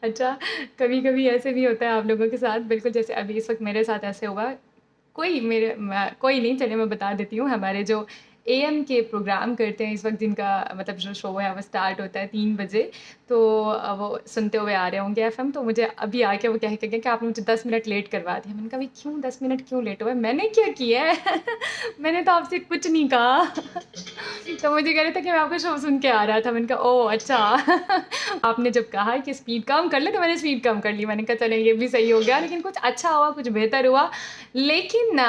अच्छा, कभी-कभी ऐसे भी होता है आप लोगों के साथ, बिल्कुल जैसे अभी इस वक़्त मेरे साथ ऐसे हुआ। कोई नहीं, चलिए मैं बता देती हूँ, हमारे जो एएम के प्रोग्राम करते हैं इस वक़्त, जिनका मतलब जो शो है वो स्टार्ट होता है 3 बजे, तो वो सुनते हुए आ रहे होंगे एफएम, तो मुझे अभी आके वो कह के गए कि आपने मुझे 10 मिनट लेट करवा दिया। मैंने कहा, "भई क्यों 10 मिनट क्यों लेट हुए? मैंने क्या किया है? मैंने तो आपसे कुछ नहीं कहा।" तो मुझे कह रहे थे कि मैं आपका शो सुन के आ रहा था। मैंने कहा, ओह! अच्छा। आपने जब कहा कि स्पीड कम कर ले, तो मैंने स्पीड कम कर ली। मैंने कहा चलें, ये भी सही हो गया, लेकिन कुछ अच्छा हुआ, कुछ बेहतर हुआ। लेकिन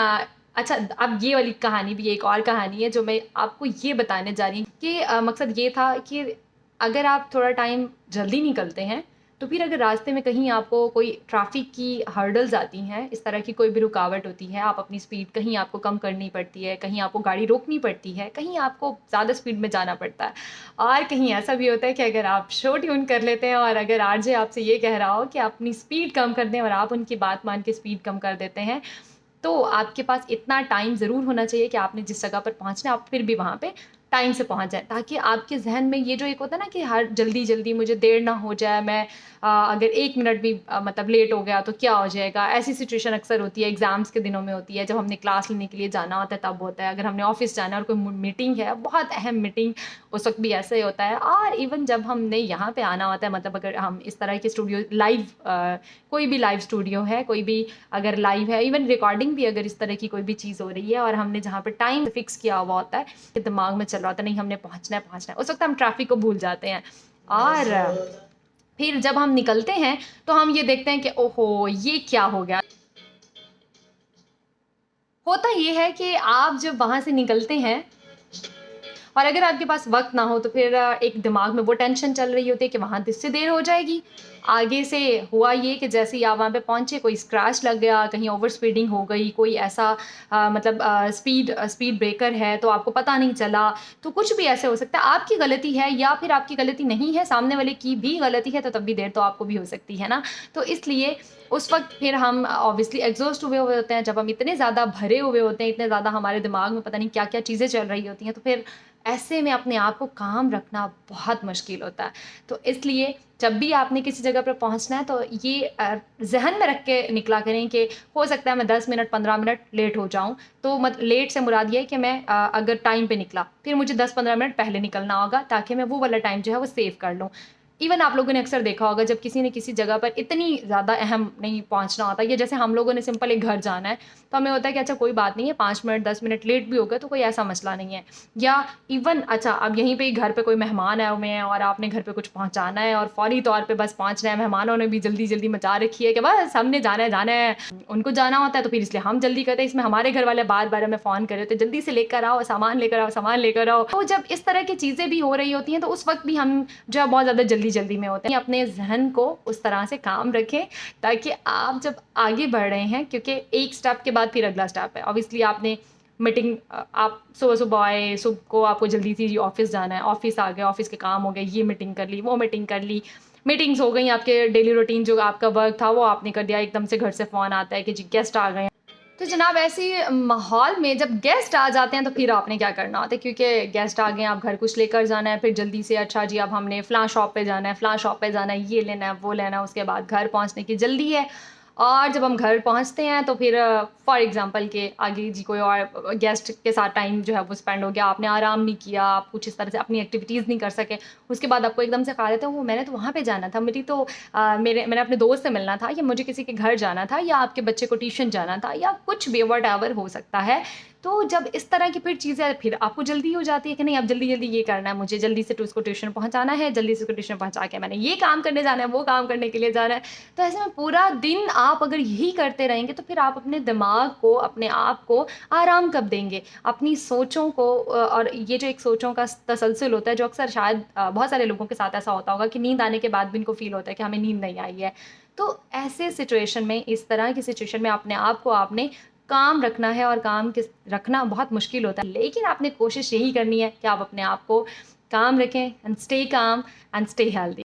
अच्छा, अब ये वाली कहानी भी एक और कहानी है जो मैं आपको ये बताने जा रही हूँ कि मकसद ये था कि अगर आप थोड़ा टाइम जल्दी निकलते हैं, तो फिर अगर रास्ते में कहीं आपको कोई ट्रैफ़िक की हर्डल्स आती हैं, इस तरह की कोई भी रुकावट होती है, आप अपनी स्पीड कहीं आपको कम करनी पड़ती है, कहीं आपको गाड़ी रोकनी पड़ती है, कहीं आपको ज़्यादा स्पीड में जाना पड़ता है। और कहीं ऐसा भी होता है कि अगर आप शो ट्यून कर लेते हैं और अगर आरजे आपसे ये कह रहा हो कि अपनी स्पीड कम कर दें और आप उनकी बात मान के स्पीड कम कर देते हैं, तो आपके पास इतना टाइम ज़रूर होना चाहिए कि आपने जिस जगह पर पहुँचना है, आप फिर भी वहाँ पे टाइम से पहुँच जाएँ। ताकि आपके ज़हन में ये जो एक होता है ना कि हर जल्दी-जल्दी मुझे देर ना हो जाए, मैं अगर 1 मिनट भी मतलब लेट हो गया तो क्या हो जाएगा? ऐसी सिचुएशन अक्सर होती है, एग्ज़ाम्स के दिनों में होती है, जब हमने क्लास लेने के लिए जाना होता है तब होता है। अगर हमने ऑफ़िस जाना है और कोई मीटिंग है, बहुत अहम मीटिंग, उस वक़्त भी ऐसा ही होता है। और इवन जब हमने यहाँ पे आना होता है, मतलब अगर हम इस तरह के स्टूडियो लाइव कोई भी लाइव स्टूडियो है, कोई भी अगर लाइव है, इवन रिकॉर्डिंग भी अगर इस तरह की कोई भी चीज़ हो रही है और हमने जहाँ पे टाइम फिक्स किया हुआ होता है, कि दिमाग में चल रहा होता है, नहीं हमने पहुँचना है, उस वक़्त हम ट्रैफ़िक को भूल जाते हैं। और फिर जब हम निकलते हैं, तो हम ये देखते हैं कि ओहो! ये क्या हो गया? होता ये है कि आप जब वहाँ से निकलते हैं और अगर आपके पास वक़्त ना हो, तो फिर एक दिमाग में वो टेंशन चल रही होती है कि वहाँ से देर हो जाएगी। आगे से हुआ ये कि जैसे ही आप वहाँ पे पहुँचे, कोई स्क्रैच लग गया, कहीं ओवर स्पीडिंग हो गई, कोई ऐसा मतलब स्पीड ब्रेकर है तो आपको पता नहीं चला। तो कुछ भी ऐसे हो सकता है, आपकी गलती है या फिर आपकी गलती नहीं है, सामने वाले की भी गलती है, तो तब भी देर तो आपको भी हो सकती है ना। तो इसलिए उस वक़्त फिर हम ऑब्वियसली एग्ज़ॉस्ट हुए हुए होते हैं, जब हम इतने ज़्यादा भरे हुए होते हैं, इतने ज़्यादा हमारे दिमाग में पता नहीं क्या-क्या चीज़ें चल रही होती हैं, तो फिर ऐसे में अपने आप को काम रखना बहुत मुश्किल होता है। तो इसलिए जब भी आपने किसी जगह पर पहुँचना है, तो ये ज़हन में रख के निकला करें कि हो सकता है मैं 10 मिनट 15 मिनट लेट हो जाऊँ। तो लेट से मुराद ये है कि मैं अगर टाइम पे निकला, फिर मुझे 10-15 मिनट पहले निकलना होगा, ताकि मैं वो वाला टाइम जो है वो सेव कर लूँ। इवन आप लोगों ने अक्सर देखा होगा, जब किसी ने किसी जगह पर इतनी ज़्यादा अहम नहीं पहुँचना होता, या जैसे हम लोगों ने सिंपल एक घर जाना है, तो हमें होता है कि अच्छा कोई बात नहीं है, 5 मिनट 10 मिनट लेट भी हो गए तो कोई ऐसा मसला नहीं है। या इवन अच्छा, अब यहीं पे ही घर पे कोई मेहमान आए हुए हैं और आपने घर पे कुछ पहुँचाना है और फ़ौरी तौर पे बस पहुँचना है, मेहमानों ने भी जल्दी-जल्दी मचा रखी है कि बस हमने जाना है। उनको जाना होता है, तो फिर इसलिए हम जल्दी करते हैं, इसमें हमारे घर वाले बार-बार हमें फ़ोन कर रहे होते हैं, जल्दी से लेकर आओ, सामान लेकर आओ, सामान लेकर आओ। तो जब इस तरह की चीज़ें भी हो रही होती हैं, तो उस वक़्त भी हम जो है बहुत ज़्यादा जल्दी-जल्दी में होते हैं। अपने ज़हन को उस तरह से काम रखें, ताकि आप जब आगे बढ़ रहे हैं, क्योंकि एक स्टेप के बाद फिर अगला स्टेप है। ऑब्वियसली आपने मीटिंग आप सुबह-सुबह आए, सुबह को आपको जल्दी से ऑफ़िस जाना है, ऑफ़िस आ गए, ऑफ़िस के काम हो गए, ये मीटिंग कर ली, वो मीटिंग कर ली। मीटिंग्स हो गई, आपके डेली रूटीन जो आपका वर्क था वो आपने कर दिया, एकदम से घर से फ़ोन आता है कि जी गेस्ट आ गए हैं। तो जनाब ऐसे माहौल में जब गेस्ट आ जाते हैं, तो फिर आपने क्या करना होता है, क्योंकि गेस्ट आ गए हैं, आप घर कुछ लेकर जाना है, फिर जल्दी से अच्छा जी अब हमने फ़लाँ शॉप पे जाना है, फ़लाँ शॉप पे जाना है, ये लेना है, वो लेना है, उसके बाद घर पहुँचने की जल्दी है। और जब हम घर पहुँचते हैं, तो फिर फॉर एग्ज़ाम्पल के आगे जी कोई और गेस्ट के साथ टाइम जो है वो स्पेंड हो गया, आपने आराम नहीं किया, आप कुछ इस तरह से अपनी एक्टिविटीज़ नहीं कर सके। उसके बाद आपको एकदम से ख़्याल आता है, ओह! मैंने तो वहाँ पे जाना था, मेरी तो मैंने अपने दोस्त से मिलना था, या मुझे किसी के घर जाना था, या आपके बच्चे को ट्यूशन जाना था, या कुछ भी व्हाटएवर हो सकता है। तो जब इस तरह की फिर चीज़ें, फिर आपको जल्दी हो जाती है कि नहीं अब जल्दी-जल्दी ये करना है, मुझे जल्दी से उसको ट्यूशन पहुँचाना है, जल्दी से उसको ट्यूशन पहुँचा के मैंने ये काम करने जाना है, वो काम करने के लिए जाना है। तो ऐसे में पूरा दिन आप अगर यही करते रहेंगे, तो फिर आप अपने दिमाग को, अपने आप को आराम कब देंगे? अपनी सोचों को और ये जो एक सोचों का तसलसल होता है, जो अक्सर शायद बहुत सारे लोगों के साथ ऐसा होता होगा कि नींद आने के बाद भी इनको फ़ील होता है कि हमें नींद नहीं आई है। तो ऐसे सिचुएशन में, इस तरह की सिचुएशन में अपने आप को आपने काम रखना है, और काम किस रखना बहुत मुश्किल होता है, लेकिन आपने कोशिश यही करनी है कि आप अपने आप को काम रखें, and stay calm and stay healthy.